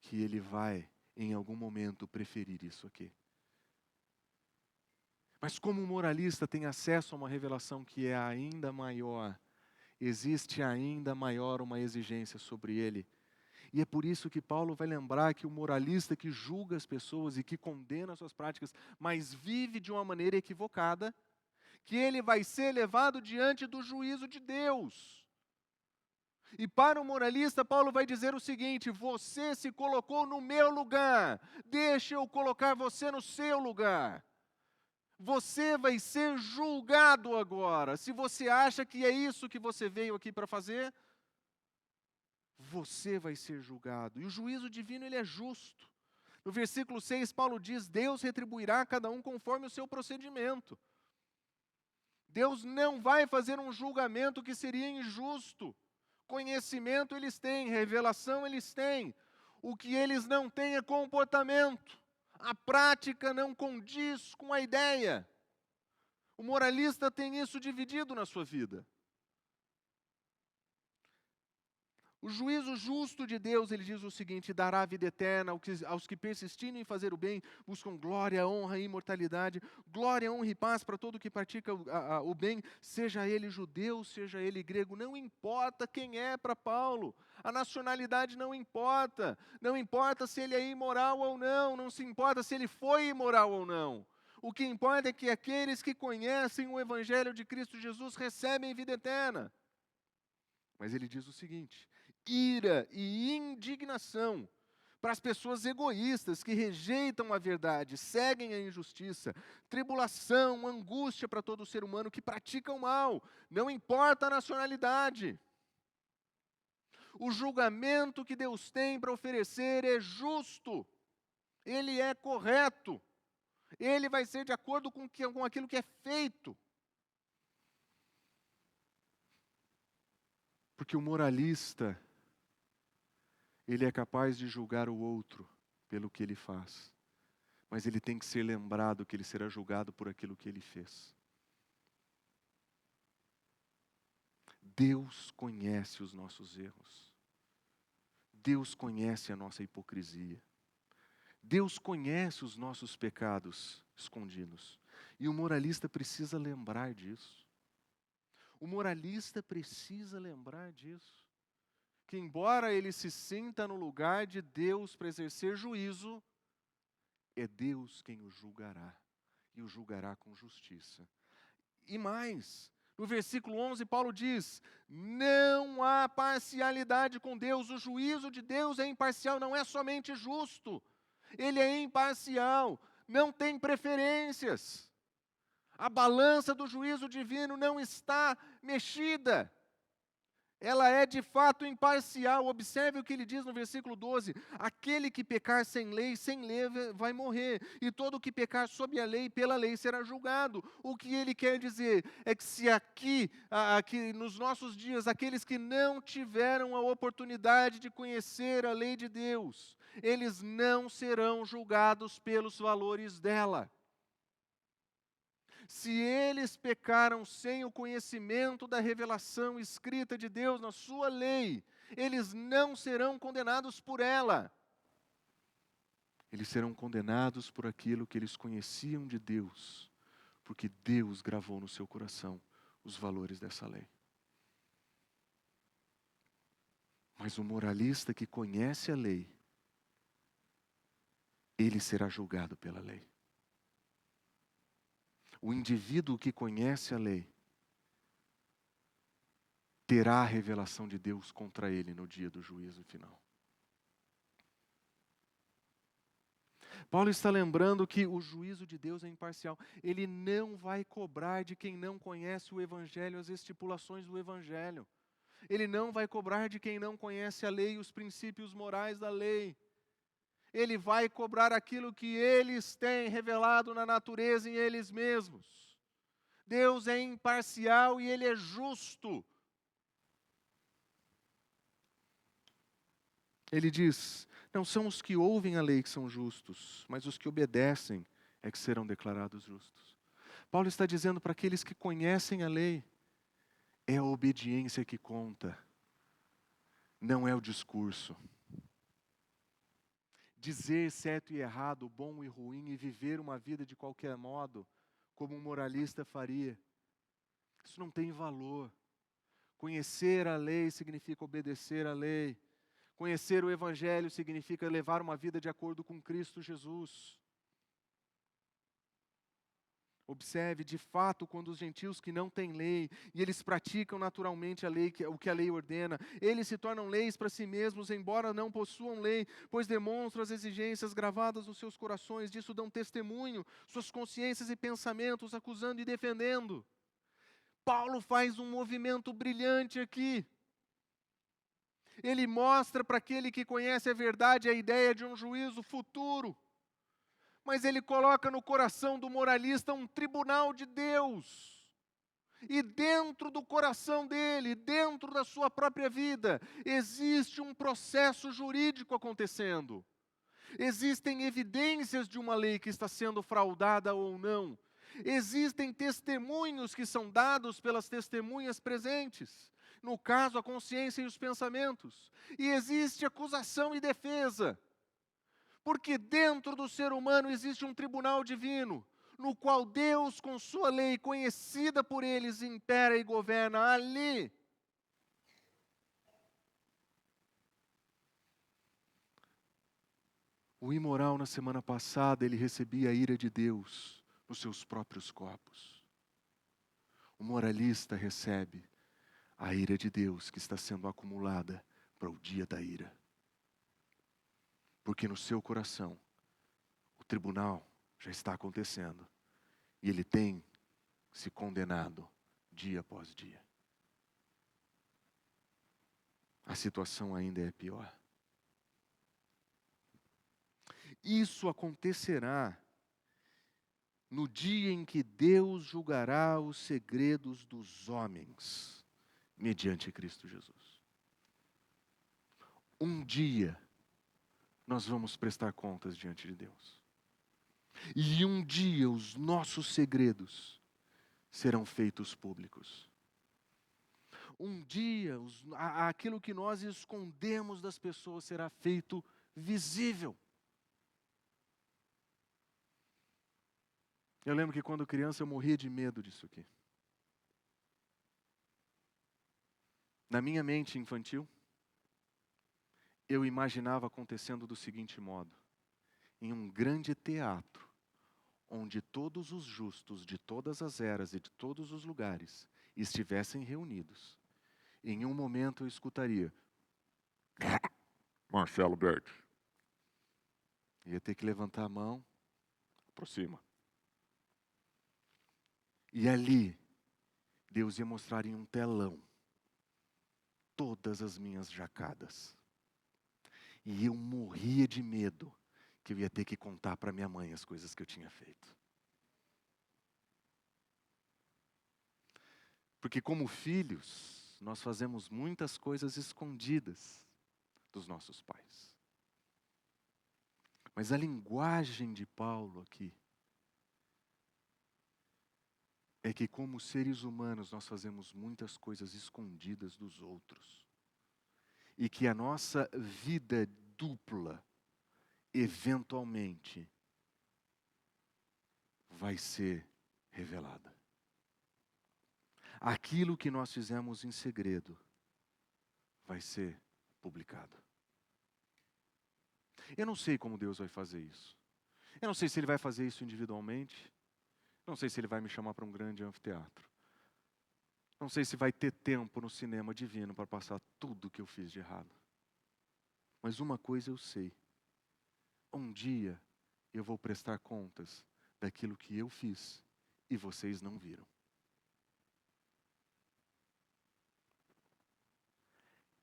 [SPEAKER 2] que ele vai, em algum momento, preferir isso aqui. Mas como o moralista tem acesso a uma revelação que é ainda maior, existe ainda maior uma exigência sobre ele. E é por isso que Paulo vai lembrar que o moralista que julga as pessoas e que condena as suas práticas, mas vive de uma maneira equivocada, que ele vai ser levado diante do juízo de Deus. E para o moralista, Paulo vai dizer o seguinte: você se colocou no meu lugar, deixa eu colocar você no seu lugar. Você vai ser julgado agora. Se você acha que é isso que você veio aqui para fazer, você vai ser julgado. E o juízo divino, ele é justo. No versículo 6, Paulo diz: Deus retribuirá a cada um conforme o seu procedimento. Deus não vai fazer um julgamento que seria injusto. Conhecimento eles têm, revelação eles têm. O que eles não têm é comportamento. A prática não condiz com a ideia. O moralista tem isso dividido na sua vida. O juízo justo de Deus, ele diz o seguinte: dará a vida eterna aos que persistirem em fazer o bem, buscam glória, honra e imortalidade, glória, honra e paz para todo que pratica o bem, seja ele judeu, seja ele grego, não importa quem é para Paulo, a nacionalidade não importa se ele é imoral ou não se importa se ele foi imoral ou não. O que importa é que aqueles que conhecem o Evangelho de Cristo Jesus recebem vida eterna. Mas ele diz o seguinte: ira e indignação para as pessoas egoístas que rejeitam a verdade, seguem a injustiça, tribulação, angústia para todo ser humano que pratica o mal, não importa a nacionalidade. O julgamento que Deus tem para oferecer é justo, ele é correto, Ele vai ser de acordo com aquilo que é feito. Porque o moralista, ele é capaz de julgar o outro pelo que ele faz. Mas ele tem que ser lembrado que ele será julgado por aquilo que ele fez. Deus conhece os nossos erros. Deus conhece a nossa hipocrisia. Deus conhece os nossos pecados escondidos. E o moralista precisa lembrar disso. O moralista precisa lembrar disso. Que embora ele se sinta no lugar de Deus para exercer juízo, é Deus quem o julgará. E o julgará com justiça. E mais, no versículo 11, Paulo diz: não há parcialidade com Deus. O juízo de Deus é imparcial, não é somente justo. Ele é imparcial, não tem preferências. A balança do juízo divino não está mexida. Ela é de fato imparcial. Observe o que ele diz no versículo 12: aquele que pecar sem lei vai morrer, e todo que pecar sob a lei, pela lei será julgado. O que ele quer dizer é que se aqui nos nossos dias, aqueles que não tiveram a oportunidade de conhecer a lei de Deus, eles não serão julgados pelos valores dela. Se eles pecaram sem o conhecimento da revelação escrita de Deus na sua lei, eles não serão condenados por ela. Eles serão condenados por aquilo que eles conheciam de Deus, porque Deus gravou no seu coração os valores dessa lei. Mas o moralista que conhece a lei, ele será julgado pela lei. O indivíduo que conhece a lei terá a revelação de Deus contra ele no dia do juízo final. Paulo está lembrando que o juízo de Deus é imparcial. Ele não vai cobrar de quem não conhece o Evangelho as estipulações do Evangelho. Ele não vai cobrar de quem não conhece a lei e os princípios morais da lei. Ele vai cobrar aquilo que eles têm revelado na natureza em eles mesmos. Deus é imparcial e Ele é justo. Ele diz: não são os que ouvem a lei que são justos, mas os que obedecem é que serão declarados justos. Paulo está dizendo para aqueles que conhecem a lei, é a obediência que conta, não é o discurso. Dizer certo e errado, bom e ruim, e viver uma vida de qualquer modo, como um moralista faria, isso não tem valor. Conhecer a lei significa obedecer à lei. Conhecer o Evangelho significa levar uma vida de acordo com Cristo Jesus. Observe, de fato, quando os gentios que não têm lei, e eles praticam naturalmente a lei, o que a lei ordena, eles se tornam leis para si mesmos, embora não possuam lei, pois demonstram as exigências gravadas nos seus corações, disso dão testemunho, suas consciências e pensamentos, acusando e defendendo. Paulo faz um movimento brilhante aqui. Ele mostra para aquele que conhece a verdade a ideia de um juízo futuro. Mas ele coloca no coração do moralista um tribunal de Deus. E dentro do coração dele, dentro da sua própria vida, existe um processo jurídico acontecendo. Existem evidências de uma lei que está sendo fraudada ou não. Existem testemunhos que são dados pelas testemunhas presentes. No caso, a consciência e os pensamentos. E existe acusação e defesa. Porque dentro do ser humano existe um tribunal divino, no qual Deus, com sua lei conhecida por eles, impera e governa ali. O imoral, na semana passada, ele recebia a ira de Deus nos seus próprios corpos. O moralista recebe a ira de Deus que está sendo acumulada para o dia da ira. Porque no seu coração, o tribunal já está acontecendo. E ele tem se condenado dia após dia. A situação ainda é pior. Isso acontecerá no dia em que Deus julgará os segredos dos homens, mediante Cristo Jesus. Um dia nós vamos prestar contas diante de Deus. E um dia os nossos segredos serão feitos públicos. Um dia aquilo que nós escondemos das pessoas será feito visível. Eu lembro que quando criança eu morria de medo disso aqui. Na minha mente infantil, eu imaginava acontecendo do seguinte modo: em um grande teatro, onde todos os justos de todas as eras e de todos os lugares estivessem reunidos, em um momento eu escutaria: Marcelo Berti. Ia ter que levantar a mão, aproxima. E ali, Deus ia mostrar em um telão todas as minhas jacadas. E eu morria de medo que eu ia ter que contar para minha mãe as coisas que eu tinha feito. Porque como filhos, nós fazemos muitas coisas escondidas dos nossos pais. Mas a linguagem de Paulo aqui é que como seres humanos nós fazemos muitas coisas escondidas dos outros. E que a nossa vida dupla, eventualmente, vai ser revelada. Aquilo que nós fizemos em segredo vai ser publicado. Eu não sei como Deus vai fazer isso. Eu não sei se Ele vai fazer isso individualmente. Não sei se Ele vai me chamar para um grande anfiteatro. Não sei se vai ter tempo no cinema divino para passar tudo que eu fiz de errado. Mas uma coisa eu sei. Um dia eu vou prestar contas daquilo que eu fiz e vocês não viram.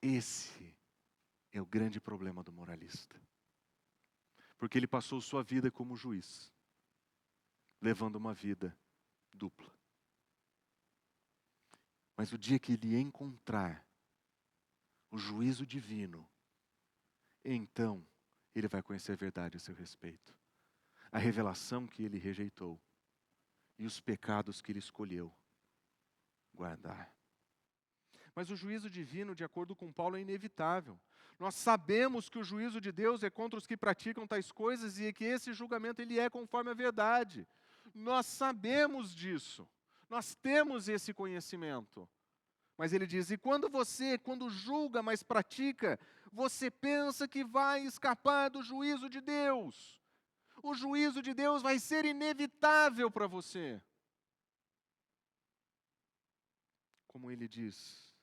[SPEAKER 2] Esse é o grande problema do moralista. Porque ele passou sua vida como juiz, levando uma vida dupla. Mas o dia que ele encontrar o juízo divino, então ele vai conhecer a verdade a seu respeito. A revelação que ele rejeitou e os pecados que ele escolheu guardar. Mas o juízo divino, de acordo com Paulo, é inevitável. Nós sabemos que o juízo de Deus é contra os que praticam tais coisas e que esse julgamento ele é conforme a verdade. Nós sabemos disso. Nós temos esse conhecimento. Mas ele diz, e quando julga, mas pratica, você pensa que vai escapar do juízo de Deus. O juízo de Deus vai ser inevitável para você. Como ele diz,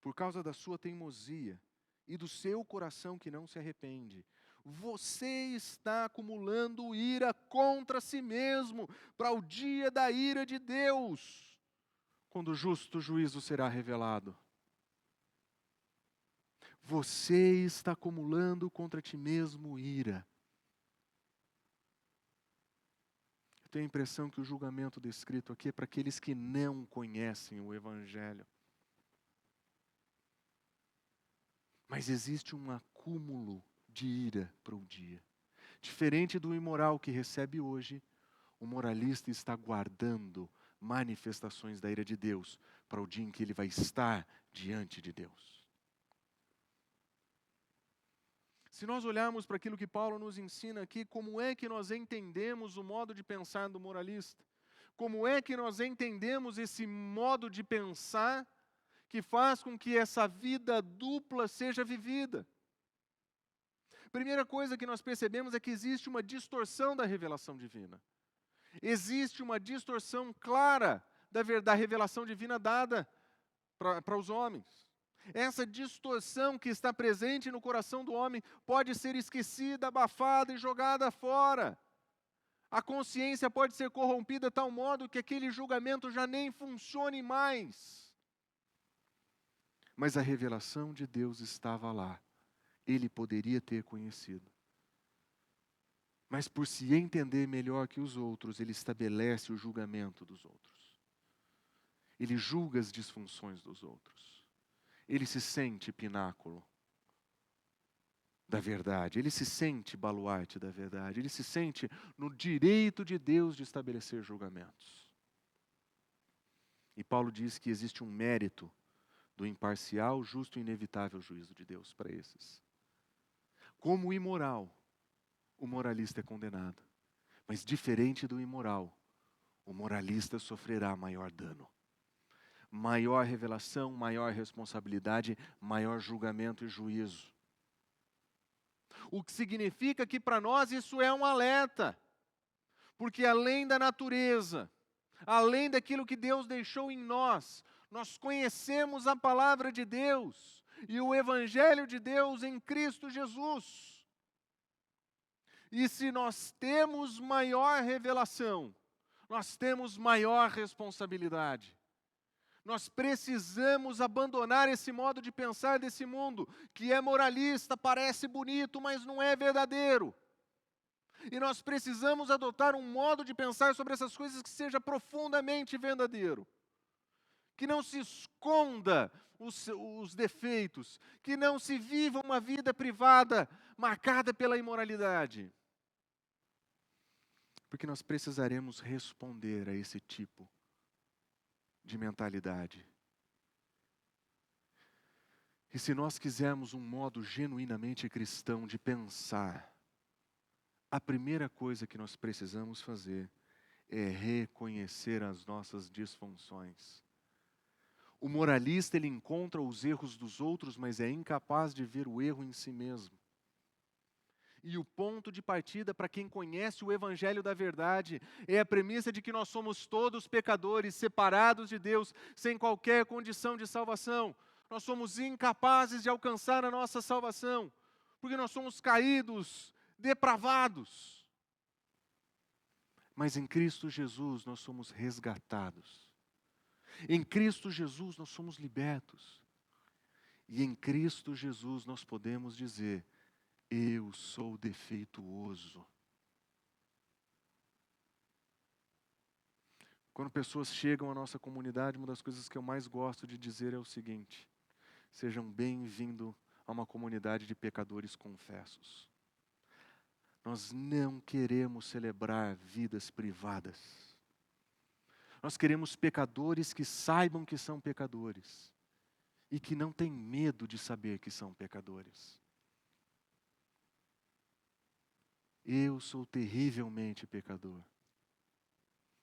[SPEAKER 2] por causa da sua teimosia e do seu coração que não se arrepende, você está acumulando ira contra si mesmo para o dia da ira de Deus, quando o justo juízo será revelado. Você está acumulando contra ti mesmo ira. Eu tenho a impressão que o julgamento descrito aqui é para aqueles que não conhecem o Evangelho. Mas existe um acúmulo de ira para o dia. Diferente do imoral que recebe hoje, o moralista está guardando manifestações da ira de Deus para o dia em que ele vai estar diante de Deus. Se nós olharmos para aquilo que Paulo nos ensina aqui, como é que nós entendemos o modo de pensar do moralista? Como é que nós entendemos esse modo de pensar que faz com que essa vida dupla seja vivida? Primeira coisa que nós percebemos é que existe uma distorção da revelação divina. Existe uma distorção clara da revelação divina dada para os homens. Essa distorção que está presente no coração do homem pode ser esquecida, abafada e jogada fora. A consciência pode ser corrompida de tal modo que aquele julgamento já nem funcione mais. Mas a revelação de Deus estava lá. Ele poderia ter conhecido. Mas por se entender melhor que os outros, ele estabelece o julgamento dos outros. Ele julga as disfunções dos outros. Ele se sente pináculo da verdade. Ele se sente baluarte da verdade. Ele se sente no direito de Deus de estabelecer julgamentos. E Paulo diz que existe um mérito do imparcial, justo e inevitável juízo de Deus para esses. Como imoral, o moralista é condenado. Mas diferente do imoral, o moralista sofrerá maior dano. Maior revelação, maior responsabilidade, maior julgamento e juízo. O que significa que para nós isso é um alerta. Porque além da natureza, além daquilo que Deus deixou em nós, nós conhecemos a palavra de Deus e o Evangelho de Deus em Cristo Jesus. E se nós temos maior revelação, nós temos maior responsabilidade. Nós precisamos abandonar esse modo de pensar desse mundo, que é moralista, parece bonito, mas não é verdadeiro. E nós precisamos adotar um modo de pensar sobre essas coisas que seja profundamente verdadeiro. Que não se esconda os defeitos, que não se viva uma vida privada marcada pela imoralidade. Porque nós precisaremos responder a esse tipo de mentalidade. E se nós quisermos um modo genuinamente cristão de pensar, a primeira coisa que nós precisamos fazer é reconhecer as nossas disfunções. O moralista, ele encontra os erros dos outros, mas é incapaz de ver o erro em si mesmo. E o ponto de partida para quem conhece o Evangelho da verdade é a premissa de que nós somos todos pecadores, separados de Deus, sem qualquer condição de salvação. Nós somos incapazes de alcançar a nossa salvação, porque nós somos caídos, depravados. Mas em Cristo Jesus nós somos resgatados. Em Cristo Jesus nós somos libertos. E em Cristo Jesus nós podemos dizer: eu sou defeituoso. Quando pessoas chegam à nossa comunidade, uma das coisas que eu mais gosto de dizer é o seguinte: sejam bem-vindos a uma comunidade de pecadores confessos. Nós não queremos celebrar vidas privadas. Nós queremos pecadores que saibam que são pecadores e que não têm medo de saber que são pecadores. Eu sou terrivelmente pecador.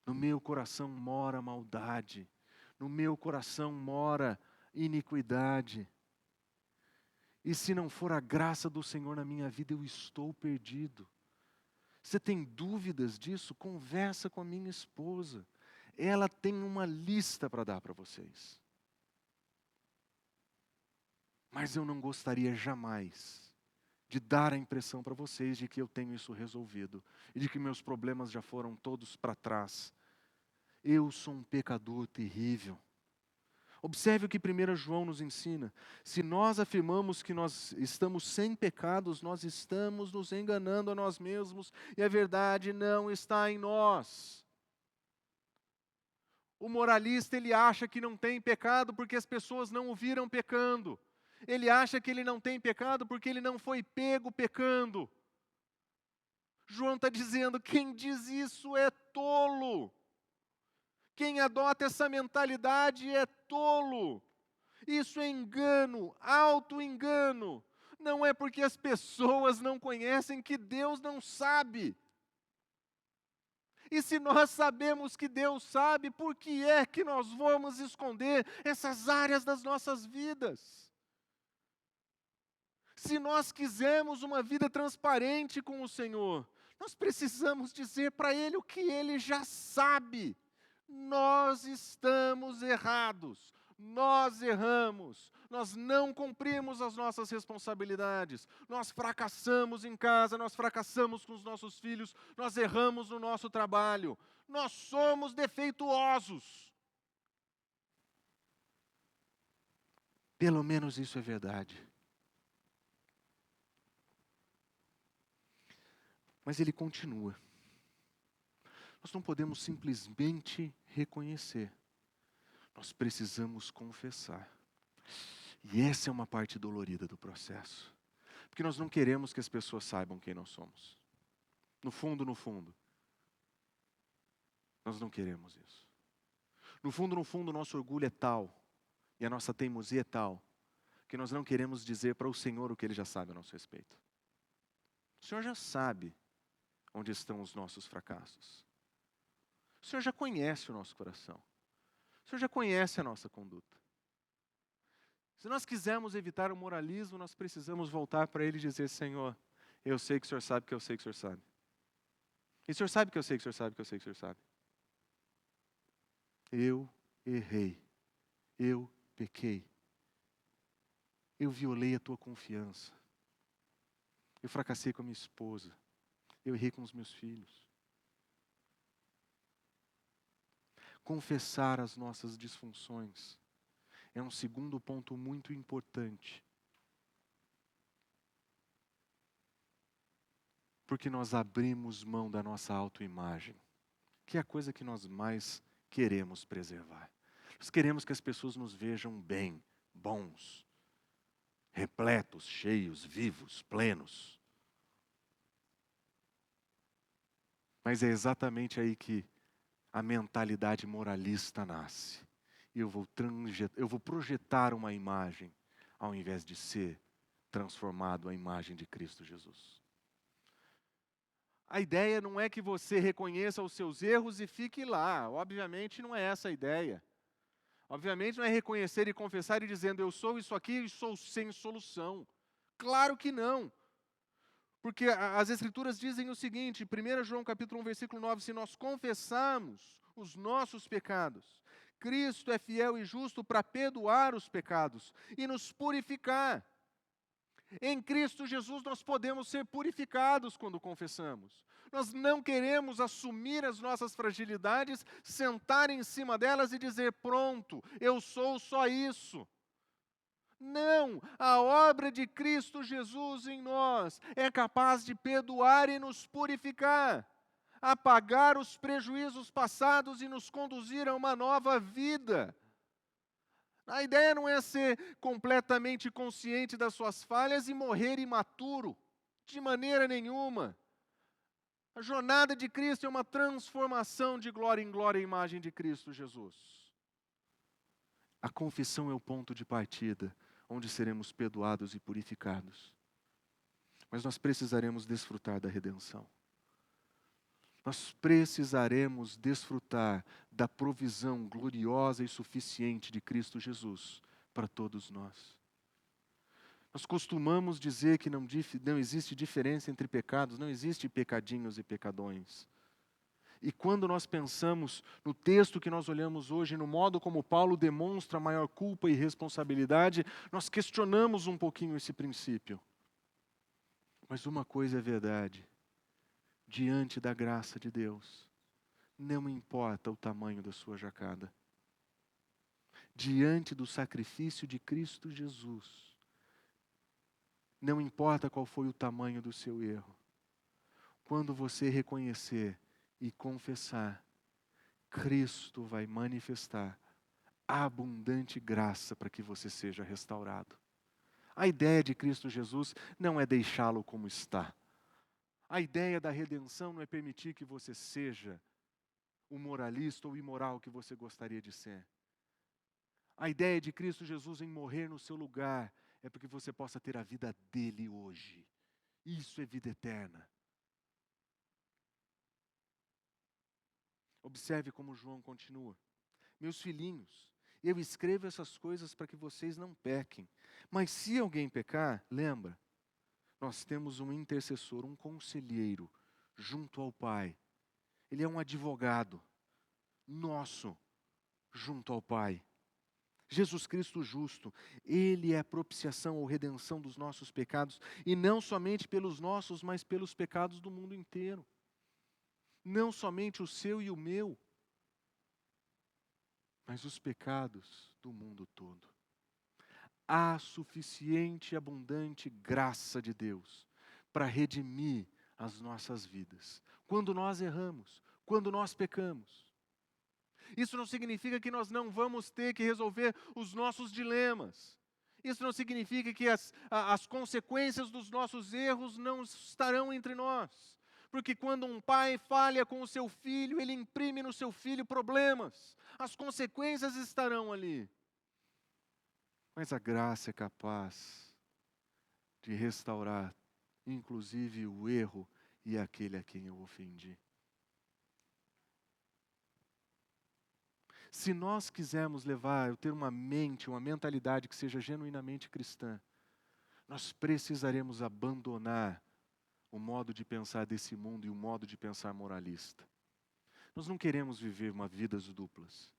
[SPEAKER 2] No meu coração mora maldade. No meu coração mora iniquidade. E se não for a graça do Senhor na minha vida, eu estou perdido. Você tem dúvidas disso? Conversa com a minha esposa. Ela tem uma lista para dar para vocês. Mas eu não gostaria jamais de dar a impressão para vocês de que eu tenho isso resolvido e de que meus problemas já foram todos para trás. Eu sou um pecador terrível. Observe o que 1 João nos ensina. Se nós afirmamos que nós estamos sem pecados, nós estamos nos enganando a nós mesmos e a verdade não está em nós. O moralista, ele acha que não tem pecado porque as pessoas não o viram pecando. Ele acha que ele não tem pecado porque ele não foi pego pecando. João está dizendo: quem diz isso é tolo. Quem adota essa mentalidade é tolo. Isso é engano, auto-engano. Não é porque as pessoas não conhecem que Deus não sabe. E se nós sabemos que Deus sabe, por que é que nós vamos esconder essas áreas das nossas vidas? Se nós quisermos uma vida transparente com o Senhor, nós precisamos dizer para Ele o que Ele já sabe. Nós estamos errados, nós erramos, nós não cumprimos as nossas responsabilidades, nós fracassamos em casa, nós fracassamos com os nossos filhos, nós erramos no nosso trabalho, nós somos defeituosos. Pelo menos isso é verdade. Mas ele continua. Nós não podemos simplesmente reconhecer. Nós precisamos confessar. E essa é uma parte dolorida do processo. Porque nós não queremos que as pessoas saibam quem nós somos. No fundo, nós não queremos isso. No fundo, o nosso orgulho é tal, e a nossa teimosia é tal, que nós não queremos dizer para o Senhor o que Ele já sabe a nosso respeito. O Senhor já sabe onde estão os nossos fracassos. O Senhor já conhece o nosso coração. O Senhor já conhece a nossa conduta. Se nós quisermos evitar o moralismo, nós precisamos voltar para Ele e dizer: Senhor, eu sei que o Senhor sabe que eu sei que o Senhor sabe. E o Senhor sabe que eu sei que o Senhor sabe que eu sei que o Senhor sabe. Eu errei. Eu pequei. Eu violei a tua confiança. Eu fracassei com a minha esposa. Eu errei com os meus filhos. Confessar as nossas disfunções é um segundo ponto muito importante. Porque nós abrimos mão da nossa autoimagem, que é a coisa que nós mais queremos preservar. Nós queremos que as pessoas nos vejam bem, bons, repletos, cheios, vivos, plenos. Mas é exatamente aí que a mentalidade moralista nasce. E eu vou projetar uma imagem, ao invés de ser transformado à imagem de Cristo Jesus. A ideia não é que você reconheça os seus erros e fique lá. Obviamente não é essa a ideia. Obviamente não é reconhecer e confessar e dizendo: eu sou isso aqui e sou sem solução. Claro que não. Porque as Escrituras dizem o seguinte, 1 João capítulo 1, versículo 9, se nós confessarmos os nossos pecados, Cristo é fiel e justo para perdoar os pecados e nos purificar. Em Cristo Jesus nós podemos ser purificados quando confessamos. Nós não queremos assumir as nossas fragilidades, sentar em cima delas e dizer: pronto, eu sou só isso. Não, a obra de Cristo Jesus em nós é capaz de perdoar e nos purificar, apagar os prejuízos passados e nos conduzir a uma nova vida. A ideia não é ser completamente consciente das suas falhas e morrer imaturo, de maneira nenhuma. A jornada de Cristo é uma transformação de glória em glória à imagem de Cristo Jesus. A confissão é o ponto de partida, onde seremos perdoados e purificados. Mas nós precisaremos desfrutar da redenção. Nós precisaremos desfrutar da provisão gloriosa e suficiente de Cristo Jesus para todos nós. Nós costumamos dizer que não existe diferença entre pecados, não existe pecadinhos e pecadões. E quando nós pensamos no texto que nós olhamos hoje, no modo como Paulo demonstra maior culpa e responsabilidade, nós questionamos um pouquinho esse princípio. Mas uma coisa é verdade, diante da graça de Deus, não importa o tamanho da sua jacada. Diante do sacrifício de Cristo Jesus, não importa qual foi o tamanho do seu erro. Quando você reconhecer e confessar, Cristo vai manifestar abundante graça para que você seja restaurado. A ideia de Cristo Jesus não é deixá-lo como está. A ideia da redenção não é permitir que você seja o moralista ou imoral que você gostaria de ser. A ideia de Cristo Jesus em morrer no seu lugar é para que você possa ter a vida dele hoje. Isso é vida eterna. Observe como João continua. Meus filhinhos, eu escrevo essas coisas para que vocês não pequem. Mas se alguém pecar, lembra, nós temos um intercessor, um conselheiro, junto ao Pai. Ele é um advogado nosso, junto ao Pai. Jesus Cristo justo, Ele é a propiciação ou redenção dos nossos pecados, e não somente pelos nossos, mas pelos pecados do mundo inteiro. Não somente o seu e o meu, mas os pecados do mundo todo. Há suficiente e abundante graça de Deus para redimir as nossas vidas, quando nós erramos, quando nós pecamos. Isso não significa que nós não vamos ter que resolver os nossos dilemas. Isso não significa que as consequências dos nossos erros não estarão entre nós. Porque quando um pai falha com o seu filho, ele imprime no seu filho problemas. As consequências estarão ali. Mas a graça é capaz de restaurar, inclusive, o erro e aquele a quem eu ofendi. Se nós quisermos ter uma mentalidade que seja genuinamente cristã, nós precisaremos abandonar o modo de pensar desse mundo e o modo de pensar moralista. Nós não queremos viver vidas duplas.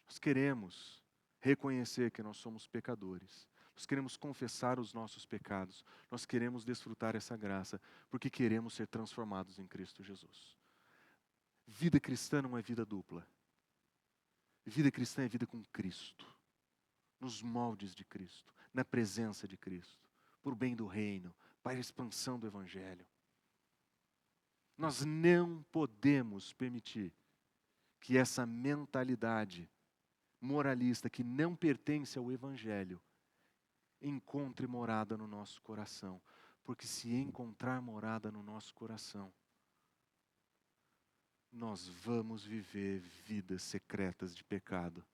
[SPEAKER 2] Nós queremos reconhecer que nós somos pecadores. Nós queremos confessar os nossos pecados. Nós queremos desfrutar essa graça, porque queremos ser transformados em Cristo Jesus. Vida cristã não é vida dupla. Vida cristã é vida com Cristo, nos moldes de Cristo, na presença de Cristo, por bem do reino, para a expansão do Evangelho. Nós não podemos permitir que essa mentalidade moralista que não pertence ao Evangelho encontre morada no nosso coração, porque se encontrar morada no nosso coração, nós vamos viver vidas secretas de pecado.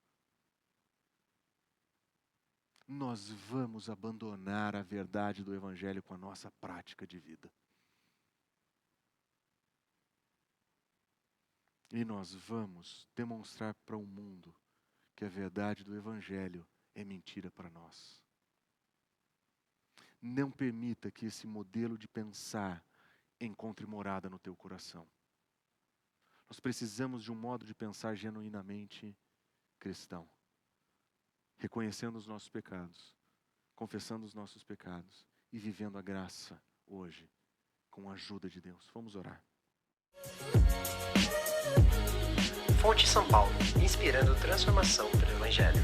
[SPEAKER 2] Nós vamos abandonar a verdade do Evangelho com a nossa prática de vida. E nós vamos demonstrar para o mundo que a verdade do Evangelho é mentira para nós. Não permita que esse modelo de pensar encontre morada no teu coração. Nós precisamos de um modo de pensar genuinamente cristão. Reconhecendo os nossos pecados, confessando os nossos pecados e vivendo a graça hoje, com a ajuda de Deus. Vamos orar.
[SPEAKER 1] Fonte São Paulo, inspirando transformação pelo Evangelho.